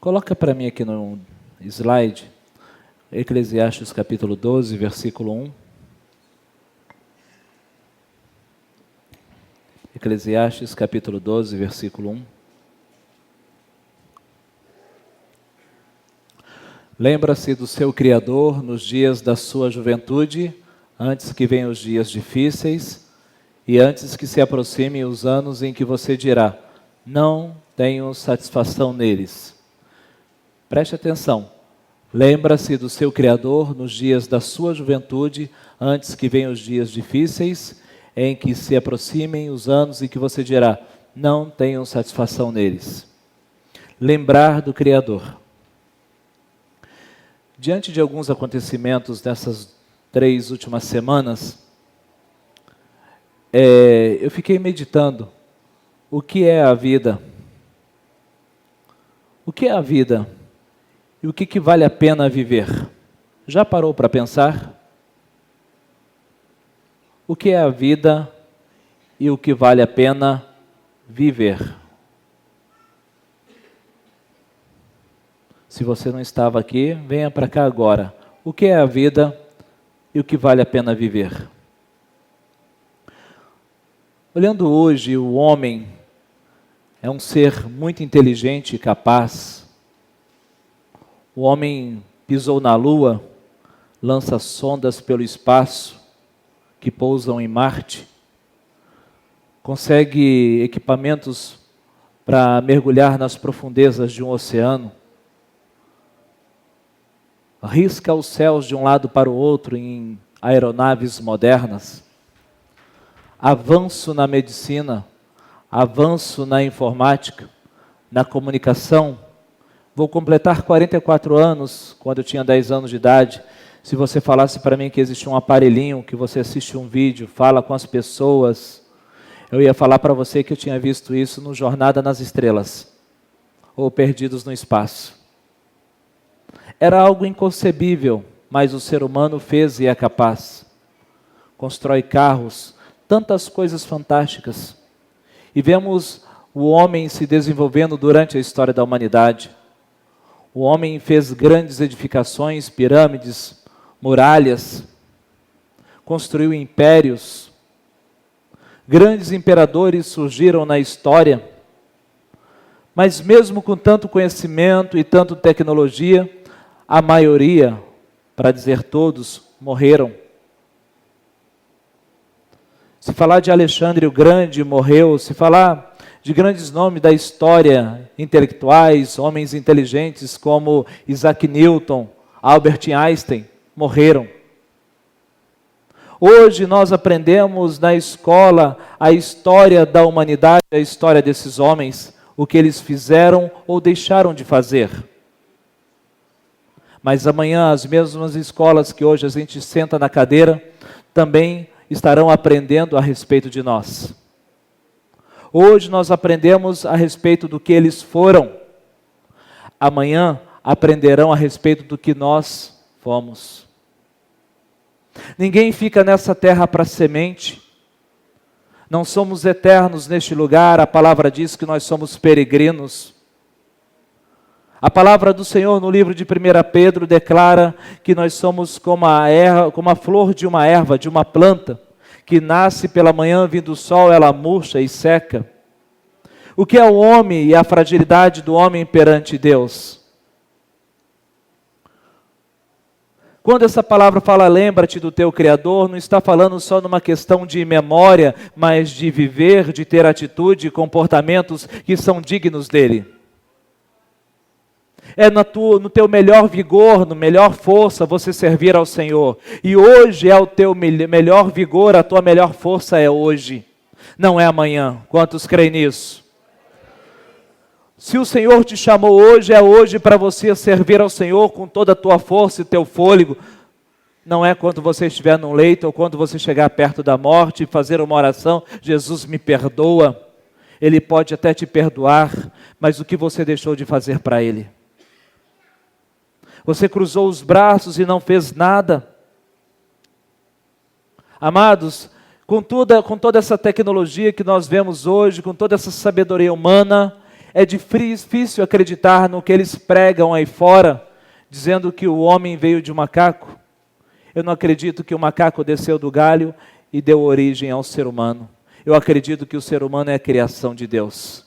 Coloca para mim aqui no slide, Eclesiastes capítulo 12, versículo 1. Eclesiastes capítulo 12, versículo 1. Lembra-se do seu Criador nos dias da sua juventude, antes que venham os dias difíceis, e antes que se aproximem os anos em que você dirá, não tenho satisfação neles. Preste atenção. Lembra-se do seu Criador nos dias da sua juventude, antes que venham os dias difíceis, em que se aproximem os anos em que você dirá, não tenho satisfação neles. Lembrar do Criador. Diante de alguns acontecimentos dessas 3 últimas semanas, eu fiquei meditando o que é a vida. O que é a vida? E o que vale a pena viver? Já parou para pensar? O que é a vida e o que vale a pena viver? Se você não estava aqui, venha para cá agora. O que é a vida e o que vale a pena viver? Olhando hoje, o homem é um ser muito inteligente e capaz. O homem pisou na Lua, lança sondas pelo espaço que pousam em Marte, consegue equipamentos para mergulhar nas profundezas de um oceano, risca os céus de um lado para o outro em aeronaves modernas, avanço na medicina, avanço na informática, na comunicação. Vou completar 44 anos, quando eu tinha 10 anos de idade. Se você falasse para mim que existe um aparelhinho, que você assiste um vídeo, fala com as pessoas, eu ia falar para você que eu tinha visto isso no Jornada nas Estrelas, ou Perdidos no Espaço. Era algo inconcebível, mas o ser humano fez e é capaz. Constrói carros, tantas coisas fantásticas. E vemos o homem se desenvolvendo durante a história da humanidade. O homem fez grandes edificações, pirâmides, muralhas, construiu impérios. Grandes imperadores surgiram na história. Mas mesmo com tanto conhecimento e tanta tecnologia, a maioria, para dizer todos, morreram. Se falar de Alexandre o Grande, morreu. Se falar de grandes nomes da história, intelectuais, homens inteligentes como Isaac Newton, Albert Einstein, morreram. Hoje nós aprendemos na escola a história da humanidade, a história desses homens, o que eles fizeram ou deixaram de fazer. Mas amanhã as mesmas escolas que hoje a gente senta na cadeira, também estarão aprendendo a respeito de nós. Hoje nós aprendemos a respeito do que eles foram. Amanhã aprenderão a respeito do que nós fomos. Ninguém fica nessa terra para semente. Não somos eternos neste lugar. A palavra diz que nós somos peregrinos. A palavra do Senhor no livro de 1 Pedro declara que nós somos como a flor de uma erva, de uma planta, que nasce pela manhã, vindo o sol, ela murcha e seca. O que é o homem e a fragilidade do homem perante Deus? Quando essa palavra fala, lembra-te do teu Criador, não está falando só numa questão de memória, mas de viver, de ter atitude e comportamentos que são dignos dele. É no teu melhor vigor, no melhor força, você servir ao Senhor. E hoje é o teu melhor vigor, a tua melhor força é hoje, não é amanhã. Quantos creem nisso? Se o Senhor te chamou hoje, é hoje para você servir ao Senhor com toda a tua força e teu fôlego. Não é quando você estiver num leito ou quando você chegar perto da morte e fazer uma oração, Jesus me perdoa. Ele pode até te perdoar, mas o que você deixou de fazer para Ele? Você cruzou os braços e não fez nada. Amados, com toda essa tecnologia que nós vemos hoje, com toda essa sabedoria humana, É difícil acreditar no que eles pregam aí fora, dizendo que o homem veio de um macaco. Eu não acredito que o macaco desceu do galho e deu origem ao ser humano. Eu acredito que o ser humano é a criação de Deus.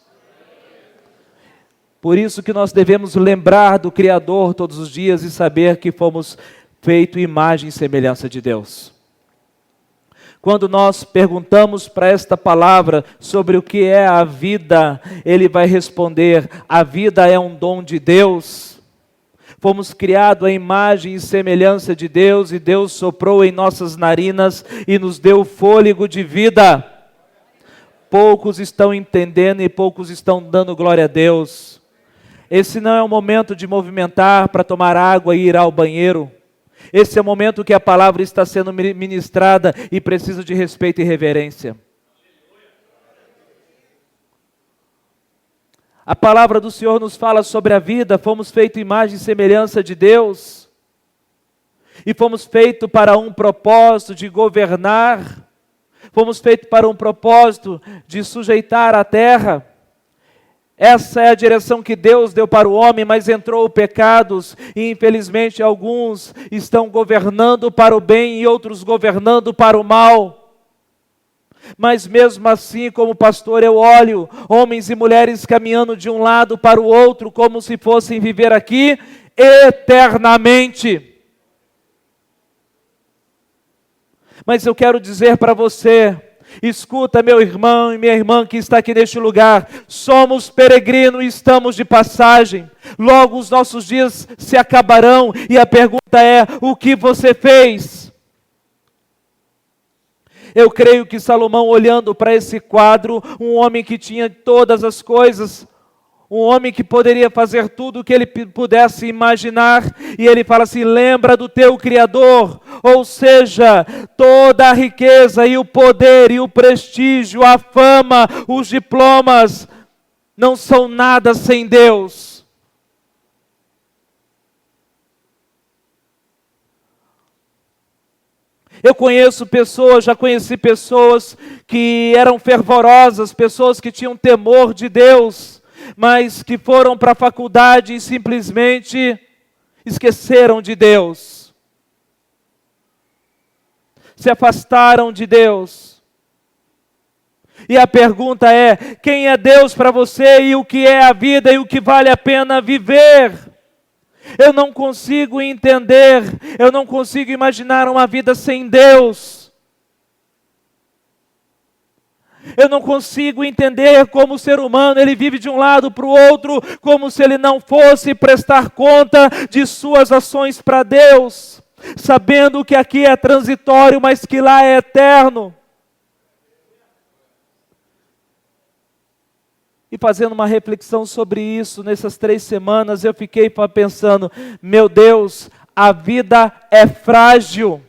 Por isso que nós devemos lembrar do Criador todos os dias e saber que fomos feitos imagem e semelhança de Deus. Quando nós perguntamos para esta palavra sobre o que é a vida, ele vai responder: a vida é um dom de Deus. Fomos criados à imagem e semelhança de Deus, e Deus soprou em nossas narinas e nos deu fôlego de vida. Poucos estão entendendo e poucos estão dando glória a Deus. Esse não é o momento de movimentar para tomar água e ir ao banheiro. Esse é o momento que a palavra está sendo ministrada e precisa de respeito e reverência. A palavra do Senhor nos fala sobre a vida. Fomos feitos imagem e semelhança de Deus. E fomos feitos para um propósito de governar. Fomos feitos para um propósito de sujeitar a terra. Essa é a direção que Deus deu para o homem, mas entrou o pecado e infelizmente alguns estão governando para o bem e outros governando para o mal. Mas mesmo assim, como pastor, eu olho homens e mulheres caminhando de um lado para o outro, como se fossem viver aqui eternamente. Mas eu quero dizer para você, escuta, meu irmão e minha irmã que está aqui neste lugar, somos peregrinos e estamos de passagem. Logo os nossos dias se acabarão e a pergunta é: o que você fez? Eu creio que Salomão, olhando para esse quadro, um homem que tinha todas as coisas, um homem que poderia fazer tudo o que ele pudesse imaginar, e ele fala assim: lembra do teu Criador. Ou seja, toda a riqueza e o poder e o prestígio, a fama, os diplomas, não são nada sem Deus. Eu conheço pessoas, já conheci pessoas que eram fervorosas, pessoas que tinham temor de Deus, mas que foram para a faculdade e simplesmente esqueceram de Deus. Se afastaram de Deus. E a pergunta é: quem é Deus para você e o que é a vida e o que vale a pena viver? Eu não consigo entender, eu não consigo imaginar uma vida sem Deus. Eu não consigo entender como o ser humano, ele vive de um lado para o outro, como se ele não fosse prestar conta de suas ações para Deus, sabendo que aqui é transitório, mas que lá é eterno. E fazendo uma reflexão sobre isso, nessas 3 semanas, eu fiquei pensando: meu Deus, a vida é frágil.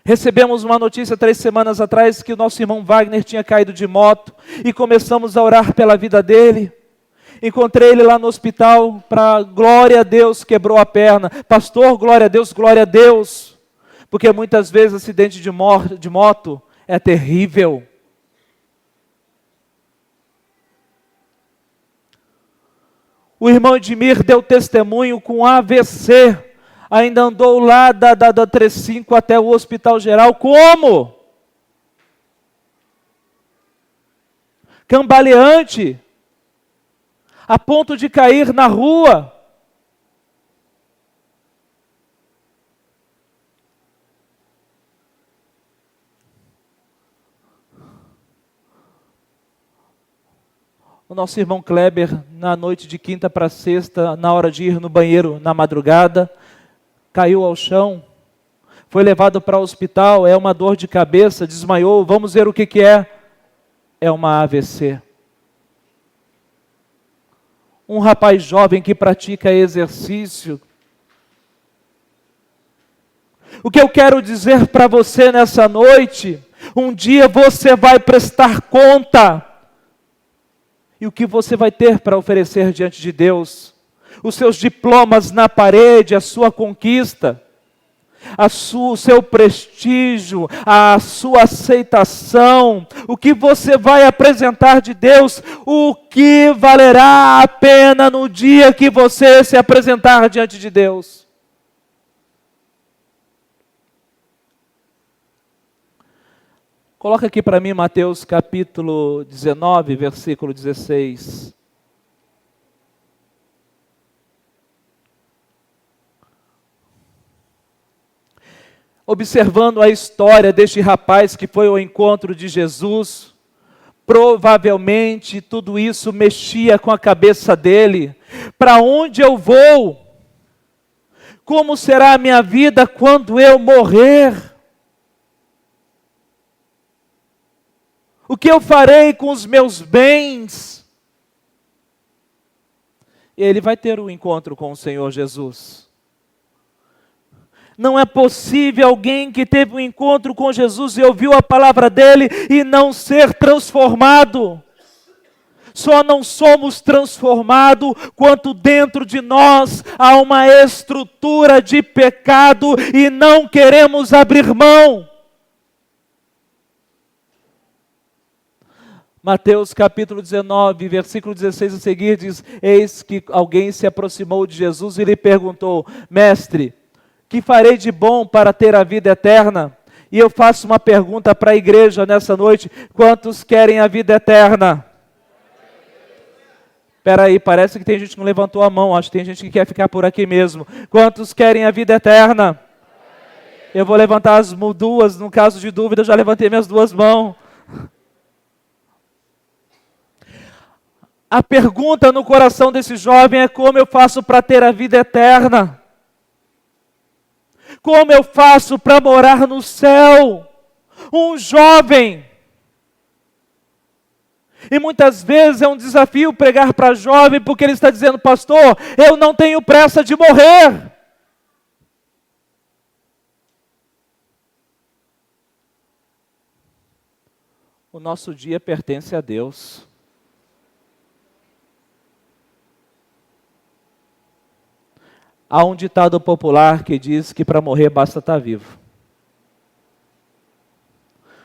Recebemos uma notícia 3 semanas atrás que o nosso irmão Wagner tinha caído de moto e começamos a orar pela vida dele. Encontrei ele lá no hospital, para glória a Deus, quebrou a perna. Pastor, glória a Deus, porque muitas vezes acidente de moto é terrível. O irmão Edmir deu testemunho com AVC, ainda andou lá da 35 até o Hospital Geral. Como? Cambaleante, a ponto de cair na rua. O nosso irmão Kleber, na noite de quinta para sexta, na hora de ir no banheiro na madrugada, caiu ao chão, foi levado para o hospital, é uma dor de cabeça, desmaiou, vamos ver o que é. É uma AVC. Um rapaz jovem que pratica exercício. O que eu quero dizer para você nessa noite, um dia você vai prestar conta. E o que você vai ter para oferecer diante de Deus? Os seus diplomas na parede, a sua conquista. o seu prestígio, a sua aceitação, o que você vai apresentar de Deus, o que valerá a pena no dia que você se apresentar diante de Deus. Coloca aqui para mim Mateus capítulo 19, versículo 16. Observando a história deste rapaz que foi ao encontro de Jesus, provavelmente tudo isso mexia com a cabeça dele. Para onde eu vou? Como será a minha vida quando eu morrer? O que eu farei com os meus bens? Ele vai ter um encontro com o Senhor Jesus. Não é possível alguém que teve um encontro com Jesus e ouviu a palavra dele e não ser transformado. Só não somos transformados quando dentro de nós há uma estrutura de pecado e não queremos abrir mão. Mateus capítulo 19, versículo 16 a seguir diz: eis que alguém se aproximou de Jesus e lhe perguntou: mestre, que farei de bom para ter a vida eterna? E eu faço uma pergunta para a igreja nessa noite: quantos querem a vida eterna? Espera aí, parece que tem gente que não levantou a mão, acho que tem gente que quer ficar por aqui mesmo. Quantos querem a vida eterna? Eu vou levantar as duas, no caso de dúvida eu já levantei minhas duas mãos. A pergunta no coração desse jovem é: como eu faço para ter a vida eterna? Como eu faço para morar no céu? Um jovem. E muitas vezes é um desafio pregar para jovem, porque ele está dizendo: pastor, eu não tenho pressa de morrer. O nosso dia pertence a Deus. Há um ditado popular que diz que para morrer basta estar vivo.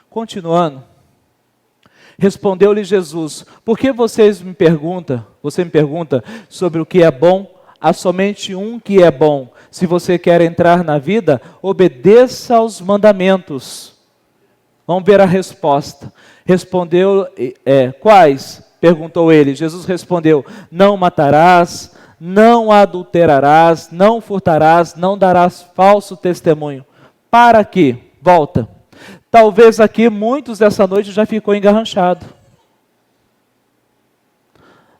Continuando, respondeu-lhe Jesus: por que você me pergunta sobre o que é bom? Há somente um que é bom. Se você quer entrar na vida, obedeça aos mandamentos. Vamos ver a resposta. Respondeu, quais? Perguntou ele. Jesus respondeu: não matarás, não adulterarás, não furtarás, não darás falso testemunho. Para quê? Volta. Talvez aqui muitos dessa noite já ficou engarranchado.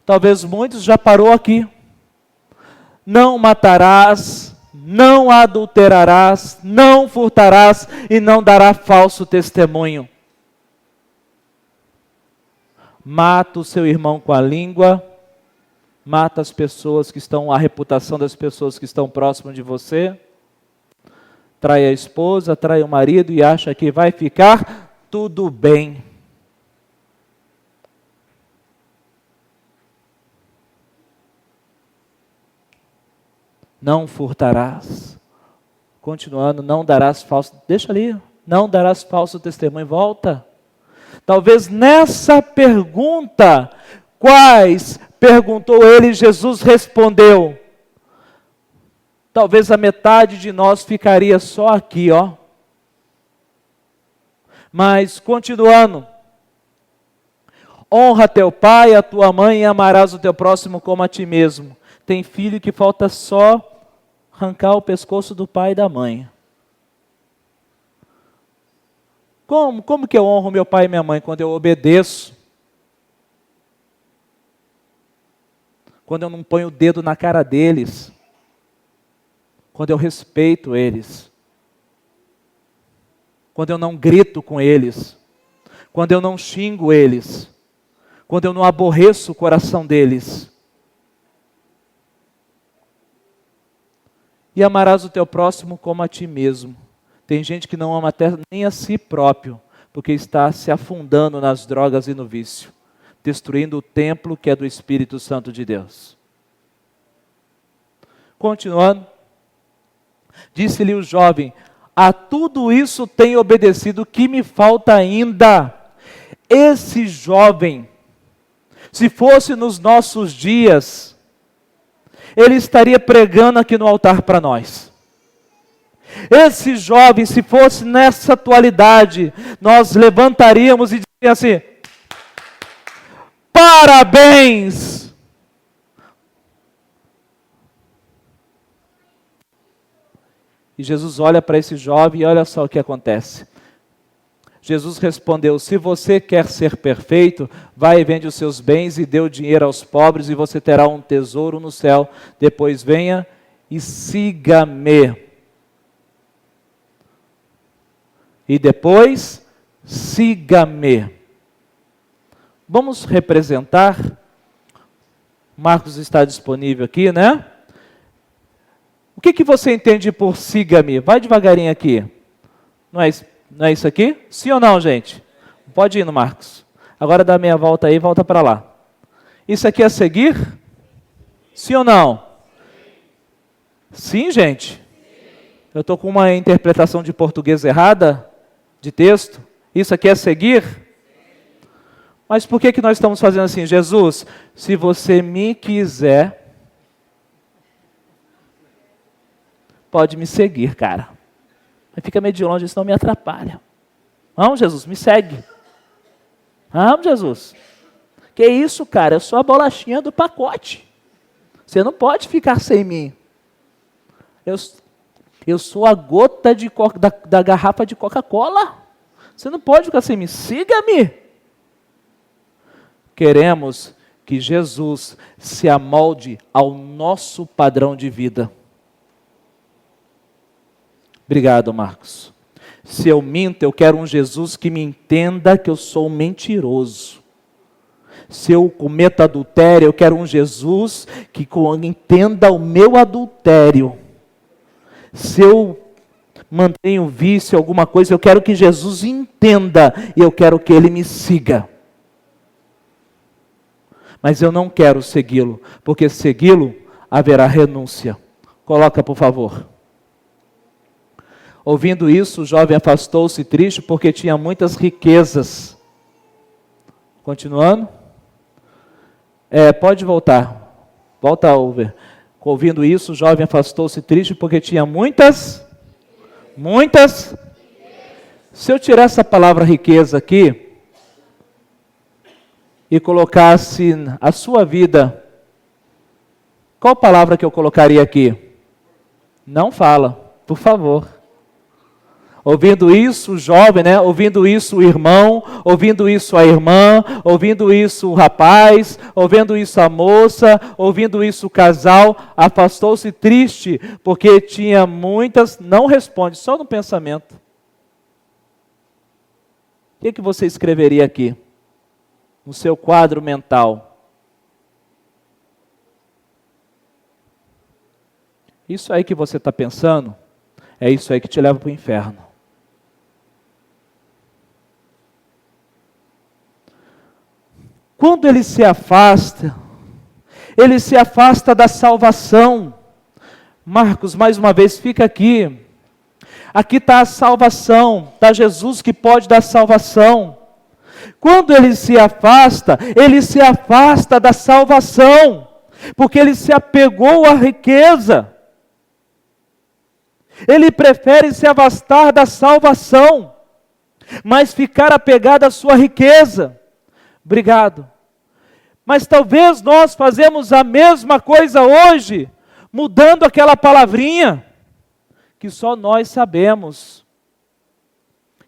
Talvez muitos já parou aqui. Não matarás, não adulterarás, não furtarás e não dará falso testemunho. Mata o seu irmão com a língua. Mata as pessoas que estão, a reputação das pessoas que estão próximas de você. Trai a esposa, trai o marido e acha que vai ficar tudo bem. Não furtarás. Continuando, não darás falso. Deixa ali, não darás falso testemunho. Volta. Talvez nessa pergunta, quais? Perguntou ele, Jesus respondeu. Talvez a metade de nós ficaria só aqui, ó. Mas, continuando. Honra teu pai, a tua mãe e amarás o teu próximo como a ti mesmo. Tem filho que falta só arrancar o pescoço do pai e da mãe. Como que eu honro meu pai e minha mãe? Quando eu obedeço. Quando eu não ponho o dedo na cara deles. Quando eu respeito eles. Quando eu não grito com eles. Quando eu não xingo eles. Quando eu não aborreço o coração deles. E amarás o teu próximo como a ti mesmo. Tem gente que não ama até nem a si próprio, porque está se afundando nas drogas e no vício, destruindo o templo que é do Espírito Santo de Deus. Continuando. Disse-lhe o jovem: a tudo isso tenho obedecido, o que me falta ainda? Esse jovem, se fosse nos nossos dias, ele estaria pregando aqui no altar para nós. Esse jovem, se fosse nessa atualidade, nós levantaríamos e diríamos assim: parabéns! E Jesus olha para esse jovem e olha só o que acontece. Jesus respondeu: se você quer ser perfeito, vai e vende os seus bens e dê o dinheiro aos pobres e você terá um tesouro no céu. Depois venha e siga-me. E depois, siga-me. Vamos representar. Marcos está disponível aqui, né? O que você entende por siga-me? Vai devagarinho aqui. Não é isso aqui? Sim ou não, gente? Pode ir no Marcos. Agora dá meia volta aí e volta para lá. Isso aqui é seguir? Sim ou não? Sim, gente? Eu estou com uma interpretação de português errada de texto. Isso aqui é seguir? Mas por que nós estamos fazendo assim? Jesus, se você me quiser, pode me seguir, cara. Mas fica meio de longe, isso não me atrapalha. Vamos, Jesus, me segue. Vamos, Jesus. Que isso, cara? Eu sou a bolachinha do pacote. Você não pode ficar sem mim. Eu sou a gota da garrafa de Coca-Cola. Você não pode ficar sem mim. Siga-me. Queremos que Jesus se amolde ao nosso padrão de vida. Obrigado, Marcos. Se eu minto, eu quero um Jesus que me entenda que eu sou um mentiroso. Se eu cometo adultério, eu quero um Jesus que entenda o meu adultério. Se eu mantenho vício, alguma coisa, eu quero que Jesus entenda e eu quero que Ele me siga. Mas eu não quero segui-lo, porque segui-lo haverá renúncia. Coloca, por favor. Ouvindo isso, o jovem afastou-se triste porque tinha muitas riquezas. Continuando. Pode voltar. Volta a ouvir. Ouvindo isso, o jovem afastou-se triste porque tinha muitas. Se eu tirar essa palavra riqueza aqui e colocasse a sua vida, qual palavra que eu colocaria aqui? Não fala, por favor. Ouvindo isso, o jovem, né? Ouvindo isso, o irmão, ouvindo isso, a irmã, ouvindo isso, o rapaz, ouvindo isso, a moça, ouvindo isso, o casal, afastou-se triste, porque tinha muitas, não responde, só no pensamento. O que você escreveria aqui? No seu quadro mental. Isso aí que você está pensando, é isso aí que te leva para o inferno. Quando ele se afasta da salvação. Marcos, mais uma vez, fica aqui. Aqui está a salvação, está Jesus que pode dar salvação. Quando ele se afasta da salvação, porque ele se apegou à riqueza. Ele prefere se afastar da salvação, mas ficar apegado à sua riqueza. Obrigado. Mas talvez nós fazemos a mesma coisa hoje, mudando aquela palavrinha que só nós sabemos.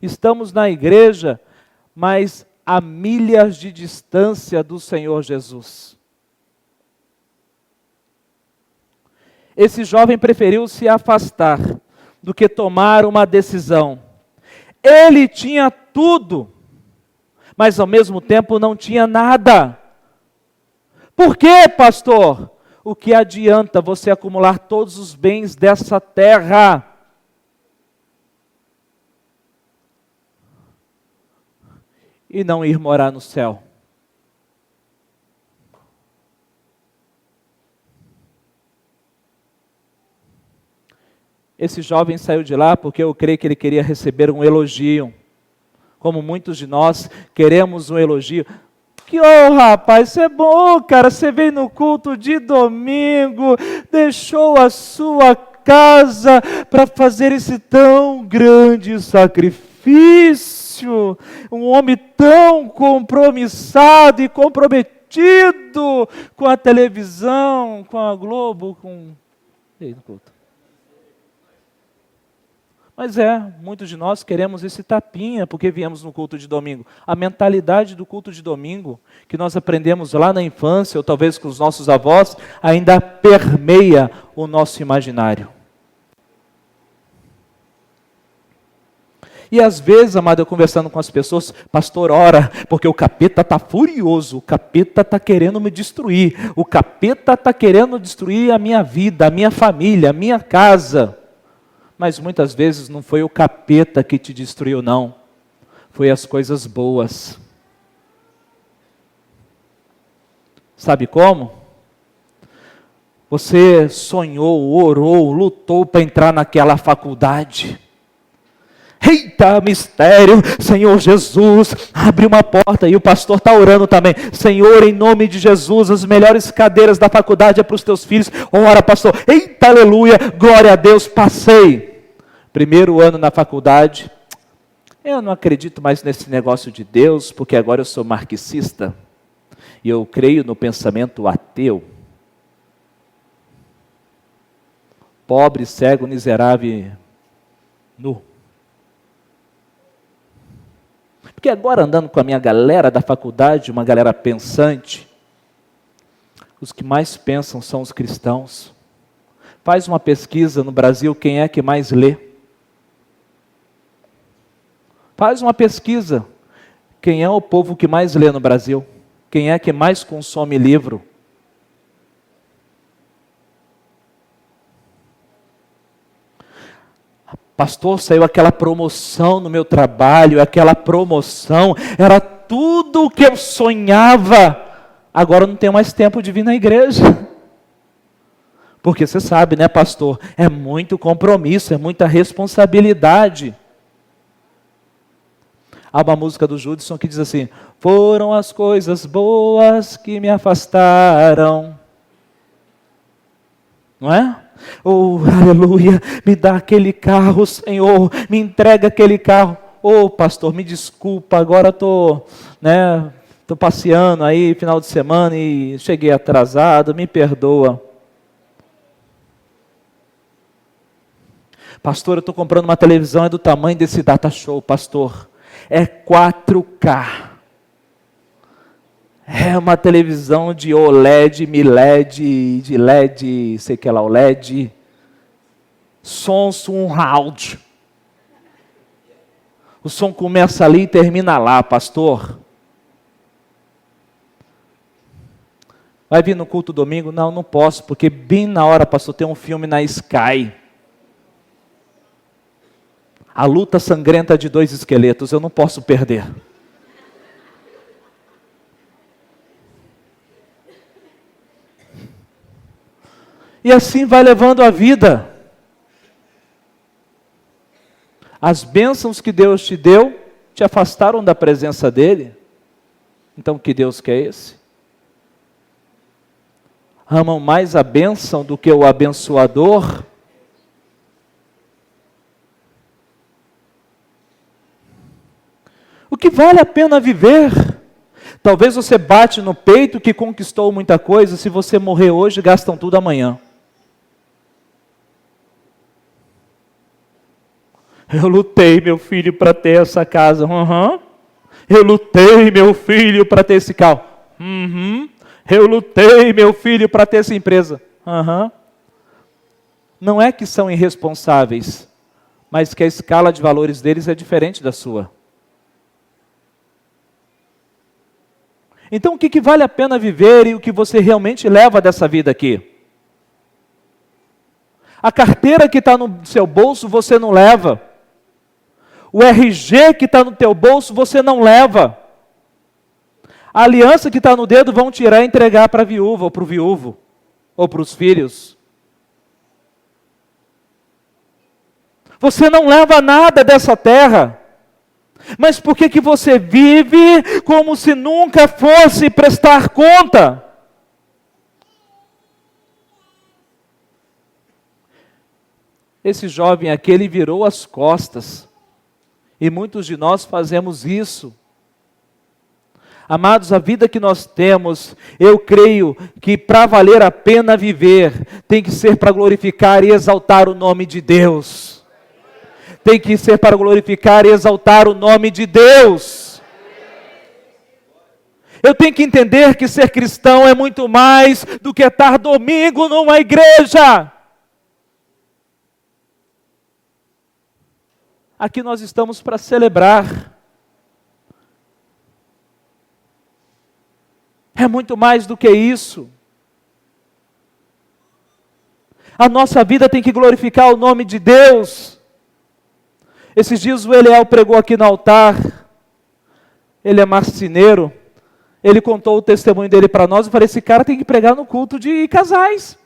Estamos na igreja, mas a milhas de distância do Senhor Jesus. Esse jovem preferiu se afastar do que tomar uma decisão. Ele tinha tudo, mas ao mesmo tempo não tinha nada. Por quê, pastor? O que adianta você acumular todos os bens dessa terra e não ir morar no céu? Esse jovem saiu de lá porque eu creio que ele queria receber um elogio. Como muitos de nós queremos um elogio. Que, rapaz, isso é bom, cara, você veio no culto de domingo, deixou a sua casa para fazer esse tão grande sacrifício. Um homem tão compromissado e comprometido com a televisão, com a Globo, com... Ei, no culto. Mas muitos de nós queremos esse tapinha, porque viemos no culto de domingo. A mentalidade do culto de domingo, que nós aprendemos lá na infância, ou talvez com os nossos avós, ainda permeia o nosso imaginário. E às vezes, amado, eu conversando com as pessoas, pastor, ora, porque o capeta está furioso, o capeta está querendo me destruir, o capeta está querendo destruir a minha vida, a minha família, a minha casa. Mas muitas vezes não foi o capeta que te destruiu, não. Foi as coisas boas. Sabe como? Você sonhou, orou, lutou para entrar naquela faculdade. Eita, mistério, Senhor Jesus, abre uma porta, e o pastor está orando também, Senhor, em nome de Jesus, as melhores cadeiras da faculdade é para os teus filhos, ora pastor, eita, aleluia, glória a Deus, passei, primeiro ano na faculdade, eu não acredito mais nesse negócio de Deus, porque agora eu sou marxista, e eu creio no pensamento ateu, pobre, cego, miserável, nu. Porque agora andando com a minha galera da faculdade, uma galera pensante, os que mais pensam são os cristãos. Faz uma pesquisa no Brasil, quem é que mais lê? Faz uma pesquisa, quem é o povo que mais lê no Brasil? Quem é que mais consome livro? Pastor, saiu aquela promoção no meu trabalho, aquela promoção, era tudo o que eu sonhava. Agora eu não tenho mais tempo de vir na igreja. Porque você sabe, né, pastor? É muito compromisso, é muita responsabilidade. Há uma música do Judson que diz assim: foram as coisas boas que me afastaram. Não é? Oh, aleluia, me dá aquele carro, Senhor, me entrega aquele carro. Oh, pastor, me desculpa, agora estou passeando aí, final de semana, e cheguei atrasado, me perdoa. Pastor, eu estou comprando uma televisão, é do tamanho desse data show, pastor. É 4K. É uma televisão de OLED, MILED, de LED, sei que lá, OLED. Som surround. O som começa ali e termina lá, pastor. Vai vir no culto domingo? Não, não posso, porque bem na hora, pastor, tem um filme na Sky. A luta sangrenta de 2 esqueletos, eu não posso perder. E assim vai levando a vida. As bênçãos que Deus te deu, te afastaram da presença dEle. Então que Deus quer esse? Amam mais a bênção do que o abençoador? O que vale a pena viver? Talvez você bate no peito que conquistou muita coisa, se você morrer hoje, gastam tudo amanhã. Eu lutei, meu filho, para ter essa casa. Eu lutei, meu filho, para ter esse carro. Eu lutei, meu filho, para ter essa empresa. Não é que são irresponsáveis, mas que a escala de valores deles é diferente da sua. Então, o que vale a pena viver e o que você realmente leva dessa vida aqui? A carteira que está no seu bolso, você não leva. O RG que está no teu bolso, você não leva. A aliança que está no dedo, vão tirar e entregar para a viúva, ou para o viúvo, ou para os filhos. Você não leva nada dessa terra. Mas por que você vive como se nunca fosse prestar conta? Esse jovem aqui, ele virou as costas. E muitos de nós fazemos isso. Amados, a vida que nós temos, eu creio que para valer a pena viver, tem que ser para glorificar e exaltar o nome de Deus. Tem que ser para glorificar e exaltar o nome de Deus. Eu tenho que entender que ser cristão é muito mais do que estar domingo numa igreja. Aqui nós estamos para celebrar. É muito mais do que isso. A nossa vida tem que glorificar o nome de Deus. Esses dias o Eliel pregou aqui no altar. Ele é marceneiro. Ele contou o testemunho dele para nós. Eu falei, esse cara tem que pregar no culto de casais.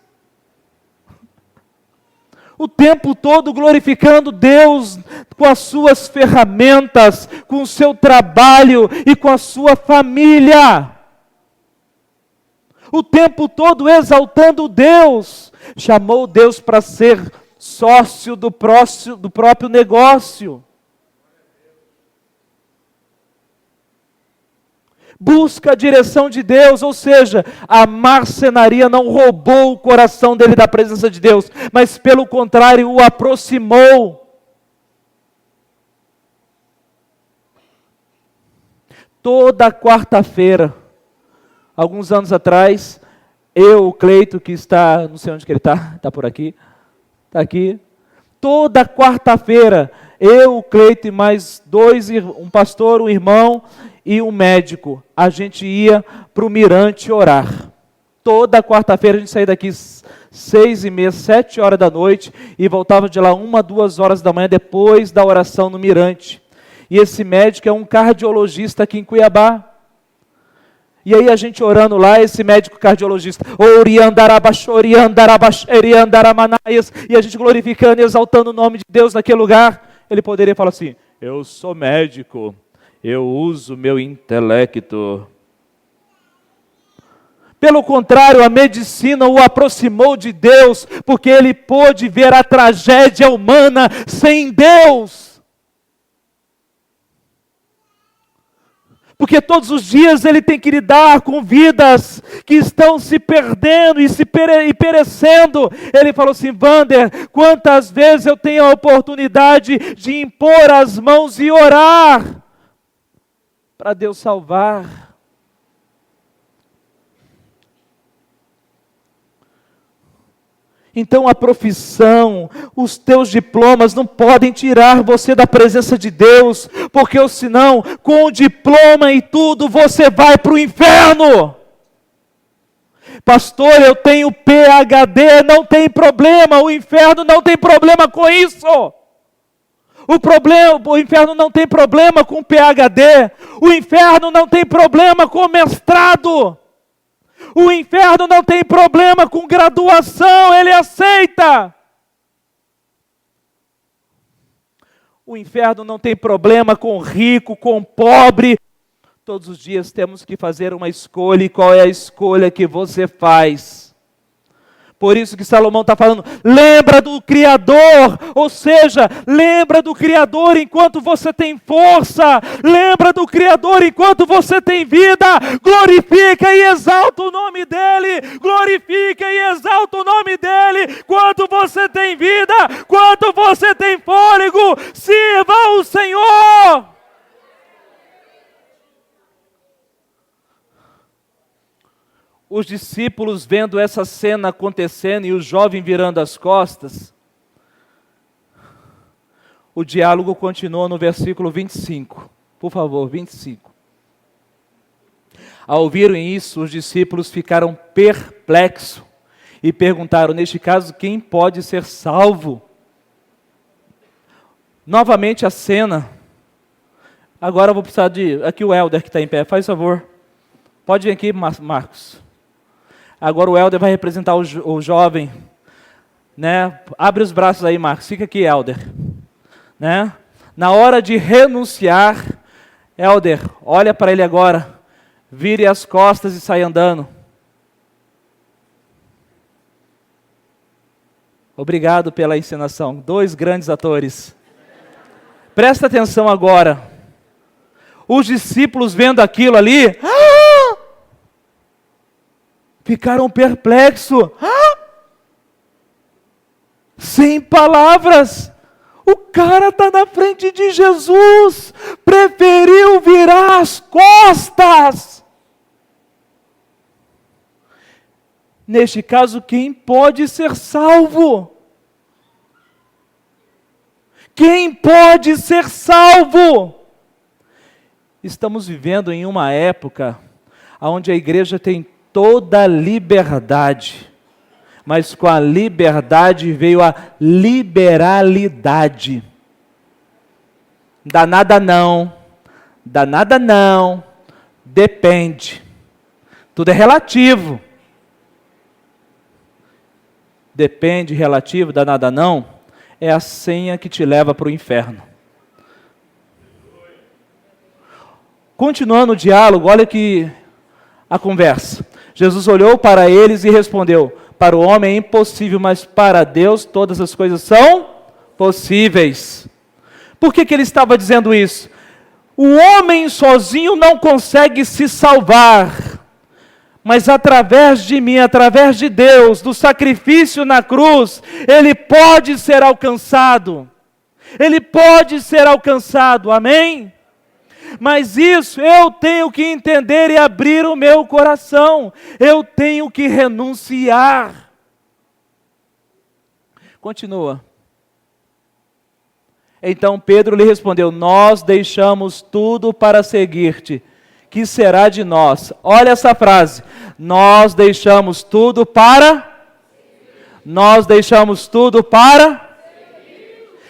O tempo todo glorificando Deus com as suas ferramentas, com o seu trabalho e com a sua família. O tempo todo exaltando Deus. Chamou Deus para ser sócio do próprio negócio. Busca a direção de Deus, ou seja, a marcenaria não roubou o coração dele da presença de Deus, mas pelo contrário, o aproximou. Toda quarta-feira, alguns anos atrás, o Cleito, que está, não sei onde que ele está por aqui, está aqui. Toda quarta-feira, o Cleito e mais um pastor, um irmão e um médico, a gente ia para o Mirante orar. Toda quarta-feira a gente saía daqui 6h30, 7 horas da noite e voltava de lá 1, 2 horas da manhã depois da oração no Mirante. E esse médico é um cardiologista aqui em Cuiabá. E aí a gente orando lá, esse médico cardiologista, e a gente glorificando e exaltando o nome de Deus naquele lugar, ele poderia falar assim, eu sou médico, eu uso meu intelecto. Pelo contrário, a medicina o aproximou de Deus, porque ele pôde ver a tragédia humana sem Deus. Porque todos os dias ele tem que lidar com vidas que estão se perdendo e perecendo. Ele falou assim, Wander, quantas vezes eu tenho a oportunidade de impor as mãos e orar para Deus salvar. Então a profissão, os teus diplomas não podem tirar você da presença de Deus, porque senão, com o diploma e tudo, você vai para o inferno. Pastor, eu tenho PhD, não tem problema, o inferno não tem problema com isso. O inferno não tem problema com PhD, o inferno não tem problema com mestrado. O inferno não tem problema com graduação, ele aceita. O inferno não tem problema com rico, com pobre. Todos os dias temos que fazer uma escolha, e qual é a escolha que você faz? Por isso que Salomão está falando, lembra do Criador, ou seja, lembra do Criador enquanto você tem força, lembra do Criador enquanto você tem vida, glorifica e exalta o nome dEle, glorifica e exalta o nome dEle, quando você tem vida, quando você tem fôlego, sirva o Senhor. Os discípulos vendo essa cena acontecendo e o jovem virando as costas, o diálogo continua no versículo 25. Por favor, 25. Ao ouvirem isso, os discípulos ficaram perplexos e perguntaram, neste caso, quem pode ser salvo? Novamente a cena. Agora eu vou precisar aqui o Helder que está em pé, faz favor. Pode vir aqui, Marcos. Agora o Helder vai representar o jovem, né? Abre os braços aí, Marcos. Fica aqui, Helder. né? Na hora de renunciar, Helder, olha para ele agora, vire as costas e sai andando. Obrigado pela encenação. 2 grandes atores. Presta atenção agora. Os discípulos vendo aquilo ali, ficaram perplexos. Sem palavras. O cara está na frente de Jesus. Preferiu virar as costas. Neste caso, quem pode ser salvo? Quem pode ser salvo? Estamos vivendo em uma época onde a igreja tem toda a liberdade, mas com a liberdade veio a liberalidade. Dá nada não, depende. Tudo é relativo. Depende, relativo, dá nada não, é a senha que te leva para o inferno. Continuando o diálogo, olha aqui a conversa. Jesus olhou para eles e respondeu: para o homem é impossível, mas para Deus todas as coisas são possíveis. Por que ele estava dizendo isso? O homem sozinho não consegue se salvar, mas através de mim, através de Deus, do sacrifício na cruz, ele pode ser alcançado. Ele pode ser alcançado, amém? Mas isso eu tenho que entender e abrir o meu coração. Eu tenho que renunciar. Continua. Então Pedro lhe respondeu: nós deixamos tudo para seguir-te. Que será de nós? Olha essa frase. Nós deixamos tudo para... Nós deixamos tudo para...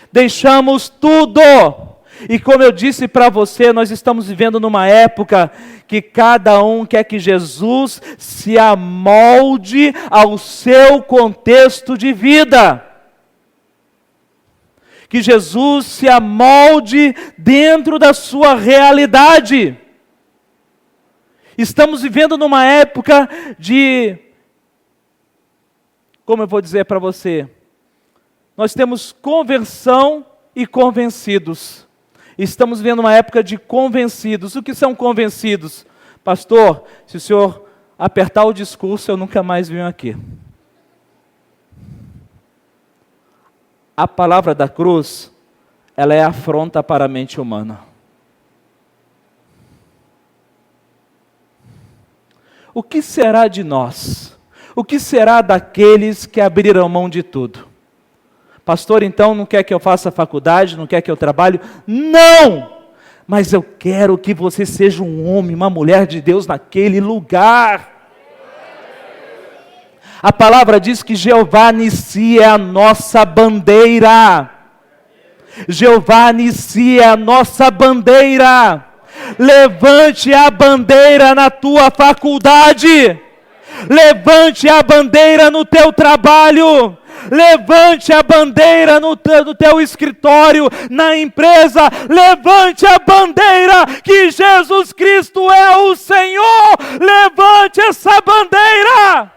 Deixamos tudo. E como eu disse para você, nós estamos vivendo numa época que cada um quer que Jesus se amolde ao seu contexto de vida. Que Jesus se amolde dentro da sua realidade. Estamos vivendo numa época de... Como eu vou dizer para você? Nós temos conversão e convencidos. Estamos vivendo uma época de convencidos. O que são convencidos? Pastor, se o senhor apertar o discurso, eu nunca mais venho aqui. A palavra da cruz, ela é afronta para a mente humana. O que será de nós? O que será daqueles que abriram mão de tudo? Pastor, então não quer que eu faça faculdade, não quer que eu trabalhe? Não! Mas eu quero que você seja um homem, uma mulher de Deus naquele lugar. A palavra diz que Jeová Nissi é a nossa bandeira. Jeová Nissi é a nossa bandeira. Levante a bandeira na tua faculdade. Levante a bandeira no teu trabalho. Levante a bandeira no teu escritório, na empresa. Levante a bandeira que Jesus Cristo é o Senhor. Levante essa bandeira.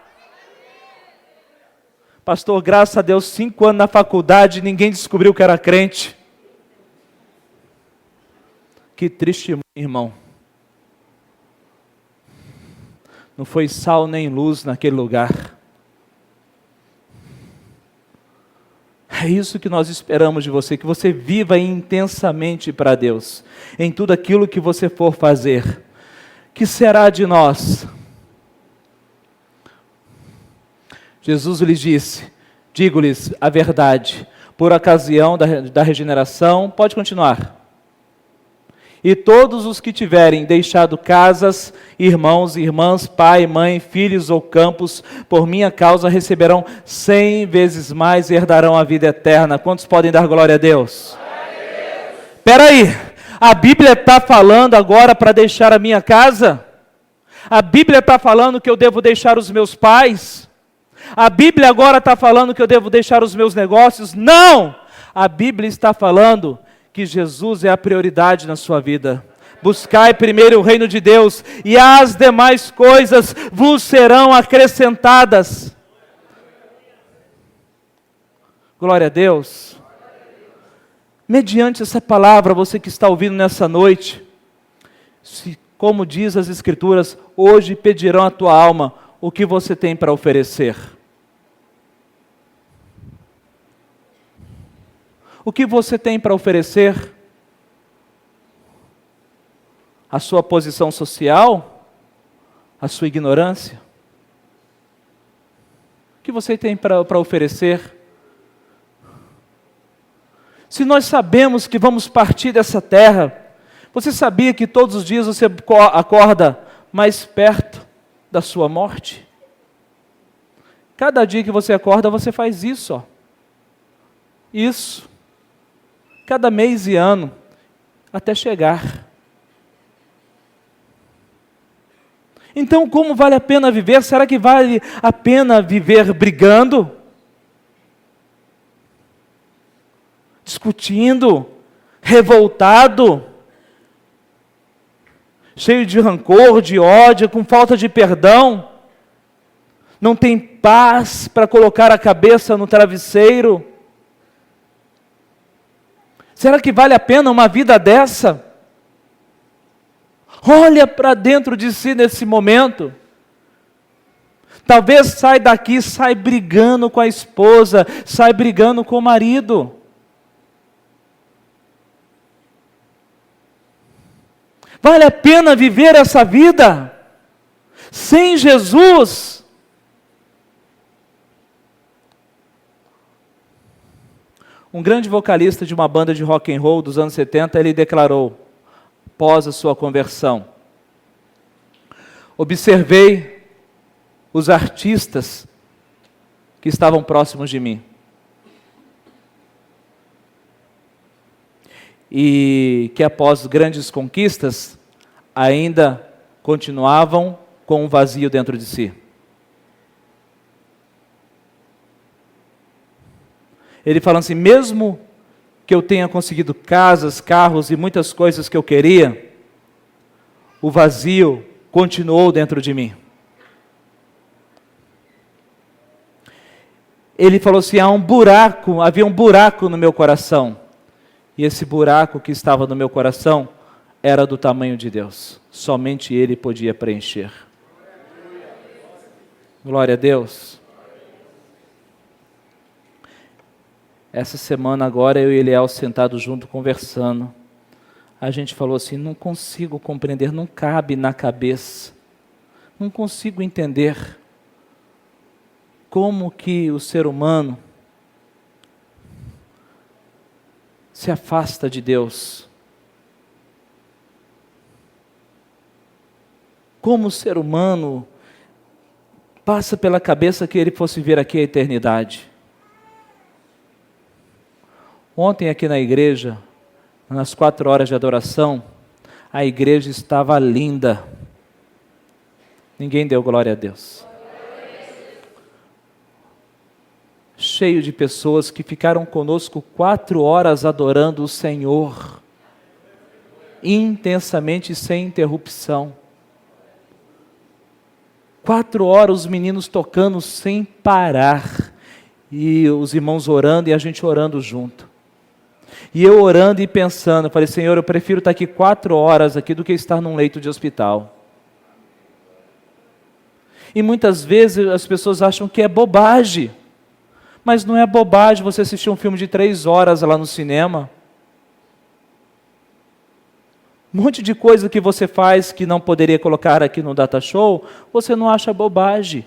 Pastor, graças a Deus, 5 anos na faculdade, ninguém descobriu que era crente. Que triste, irmão. Não foi sal nem luz naquele lugar. É isso que nós esperamos de você, que você viva intensamente para Deus, em tudo aquilo que você for fazer. Que será de nós? Jesus lhes disse: digo-lhes a verdade, por ocasião da regeneração, pode continuar. E todos os que tiverem deixado casas, irmãos e irmãs, pai, mãe, filhos ou campos, por minha causa receberão 100 vezes mais e herdarão a vida eterna. Quantos podem dar glória a Deus? Espera aí, a Bíblia está falando agora para deixar a minha casa? A Bíblia está falando que eu devo deixar os meus pais? A Bíblia agora está falando que eu devo deixar os meus negócios? Não! A Bíblia está falando que Jesus é a prioridade na sua vida. Buscai primeiro o reino de Deus, e as demais coisas vos serão acrescentadas. Glória a Deus. Mediante essa palavra, você que está ouvindo nessa noite, como diz as Escrituras, hoje pedirão a tua alma o que você tem para oferecer. O que você tem para oferecer? A sua posição social? A sua ignorância? O que você tem para oferecer? Se nós sabemos que vamos partir dessa terra, você sabia que todos os dias você acorda mais perto da sua morte? Cada dia que você acorda, você faz isso, ó. Isso. Cada mês e ano, até chegar. Então, como vale a pena viver? Será que vale a pena viver brigando? Discutindo? Revoltado? Cheio de rancor, de ódio, com falta de perdão? Não tem paz para colocar a cabeça no travesseiro? Será que vale a pena uma vida dessa? Olha para dentro de si nesse momento. Talvez sai daqui, sai brigando com a esposa, sai brigando com o marido. Vale a pena viver essa vida sem Jesus? Um grande vocalista de uma banda de rock and roll dos anos 70, ele declarou, após a sua conversão: observei os artistas que estavam próximos de mim. E que após grandes conquistas, ainda continuavam com um vazio dentro de si. Ele fala assim, mesmo que eu tenha conseguido casas, carros e muitas coisas que eu queria, o vazio continuou dentro de mim. Ele falou assim, havia um buraco no meu coração. E esse buraco que estava no meu coração era do tamanho de Deus. Somente Ele podia preencher. Glória a Deus. Essa semana agora eu e Eliel sentados junto conversando. A gente falou assim, não consigo compreender, não cabe na cabeça. Não consigo entender como que o ser humano se afasta de Deus. Como o ser humano passa pela cabeça que ele fosse vir aqui a eternidade. Ontem aqui na igreja, nas 4 horas de adoração, a igreja estava linda. Ninguém deu glória a Deus. Cheio de pessoas que ficaram conosco 4 horas adorando o Senhor, intensamente, sem interrupção. 4 horas os meninos tocando sem parar, e os irmãos orando e a gente orando junto. E eu orando e pensando, eu falei, Senhor, eu prefiro estar aqui 4 horas aqui do que estar num leito de hospital. E muitas vezes as pessoas acham que é bobagem. Mas não é bobagem você assistir um filme de 3 horas lá no cinema. Um monte de coisa que você faz que não poderia colocar aqui no Data Show, você não acha bobagem.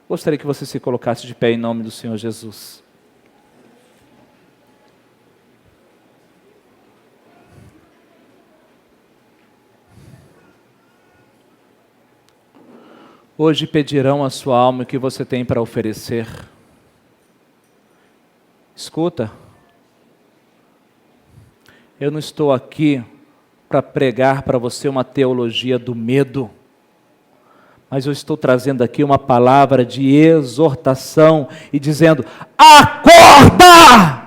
Gostaria que você se colocasse de pé em nome do Senhor Jesus. Hoje pedirão a sua alma o que você tem para oferecer. Escuta, eu não estou aqui para pregar para você uma teologia do medo, Mas eu estou trazendo aqui uma palavra de exortação e dizendo: acorda!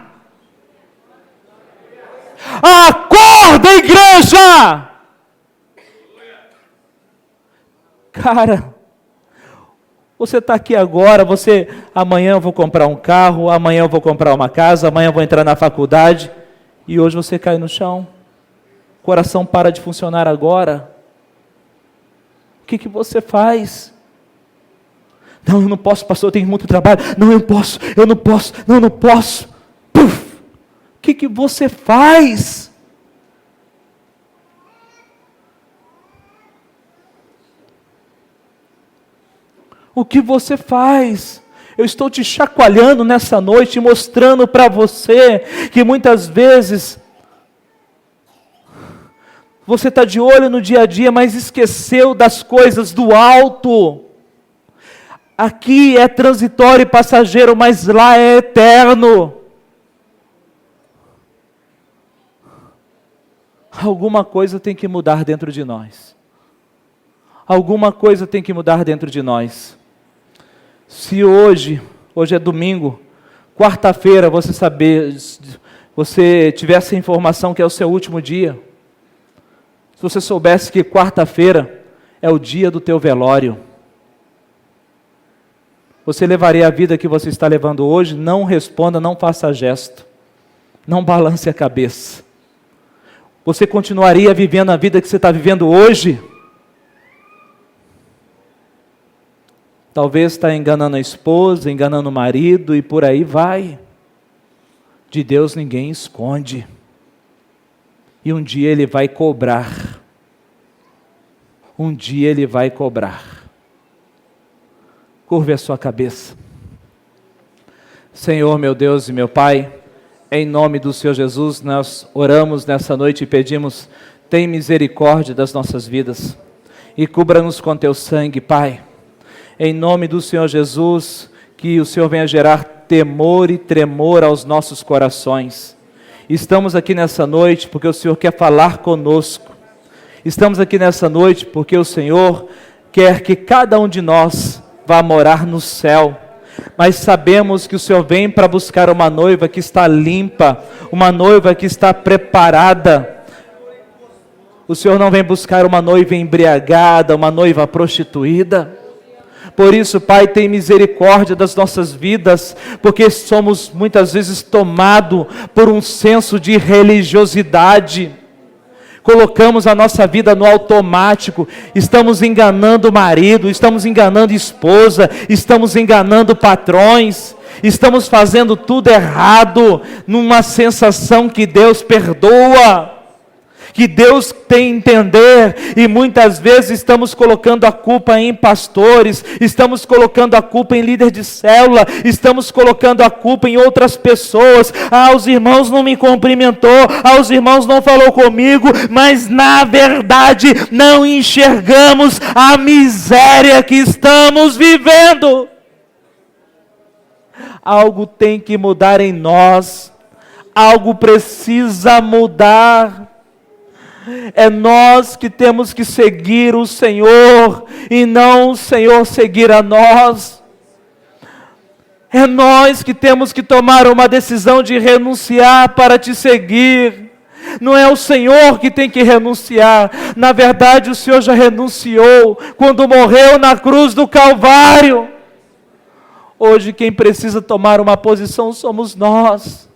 Acorda, igreja! Cara, você está aqui agora, amanhã eu vou comprar um carro, amanhã eu vou comprar uma casa, amanhã eu vou entrar na faculdade, e hoje você cai no chão, o coração para de funcionar agora. O que você faz? Não, eu não posso, pastor, eu tenho muito trabalho. Não, eu não posso. Puf! O que você faz? O que você faz? Eu estou te chacoalhando nessa noite, mostrando para você que muitas vezes você está de olho no dia a dia, mas esqueceu das coisas do alto. Aqui é transitório e passageiro, mas lá é eterno. Alguma coisa tem que mudar dentro de nós. Alguma coisa tem que mudar dentro de nós. Se hoje é domingo, quarta-feira você tivesse a informação que é o seu último dia, se você soubesse que quarta-feira é o dia do teu velório, você levaria a vida que você está levando hoje? Não responda, não faça gesto, não balance a cabeça. Você continuaria vivendo a vida que você está vivendo hoje? Talvez está enganando a esposa, enganando o marido e por aí vai. De Deus ninguém esconde. E um dia Ele vai cobrar. Um dia Ele vai cobrar. Curve a sua cabeça. Senhor, meu Deus e meu Pai, em nome do Senhor Jesus, nós oramos nessa noite e pedimos: tem misericórdia das nossas vidas e cubra-nos com teu sangue, Pai. Em nome do Senhor Jesus, que o Senhor venha gerar temor e tremor aos nossos corações. Estamos aqui nessa noite porque o Senhor quer falar conosco. Estamos aqui nessa noite porque o Senhor quer que cada um de nós vá morar no céu. Mas sabemos que o Senhor vem para buscar uma noiva que está limpa, uma noiva que está preparada. O Senhor não vem buscar uma noiva embriagada, uma noiva prostituída. Por isso, Pai, tem misericórdia das nossas vidas, porque somos muitas vezes tomados por um senso de religiosidade. Colocamos a nossa vida no automático, estamos enganando o marido, estamos enganando a esposa, estamos enganando patrões, estamos fazendo tudo errado, numa sensação que Deus perdoa, que Deus tem entender, e muitas vezes estamos colocando a culpa em pastores, estamos colocando a culpa em líder de célula, estamos colocando a culpa em outras pessoas. Os irmãos não me cumprimentou, os irmãos não falou comigo, mas na verdade não enxergamos a miséria que estamos vivendo. Algo tem que mudar em nós, algo precisa mudar. É nós que temos que seguir o Senhor, e não o Senhor seguir a nós. É nós que temos que tomar uma decisão de renunciar para te seguir. Não é o Senhor que tem que renunciar. Na verdade, o Senhor já renunciou quando morreu na cruz do Calvário. Hoje quem precisa tomar uma posição somos nós.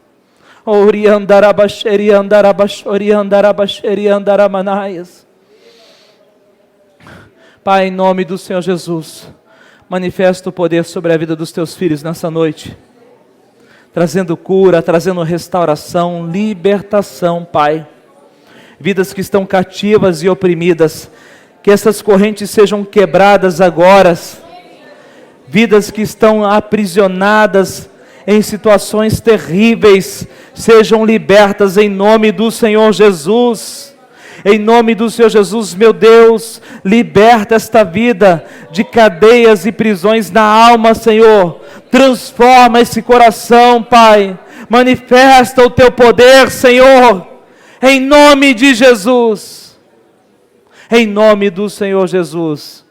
Pai, em nome do Senhor Jesus, manifesta o poder sobre a vida dos teus filhos nessa noite, trazendo cura, trazendo restauração, libertação, Pai. Vidas que estão cativas e oprimidas, que essas correntes sejam quebradas agora. Vidas que estão aprisionadas em situações terríveis, sejam libertas em nome do Senhor Jesus. Em nome do Senhor Jesus, meu Deus, liberta esta vida de cadeias e prisões na alma, Senhor. Transforma esse coração, Pai. Manifesta o teu poder, Senhor, em nome de Jesus. Em nome do Senhor Jesus.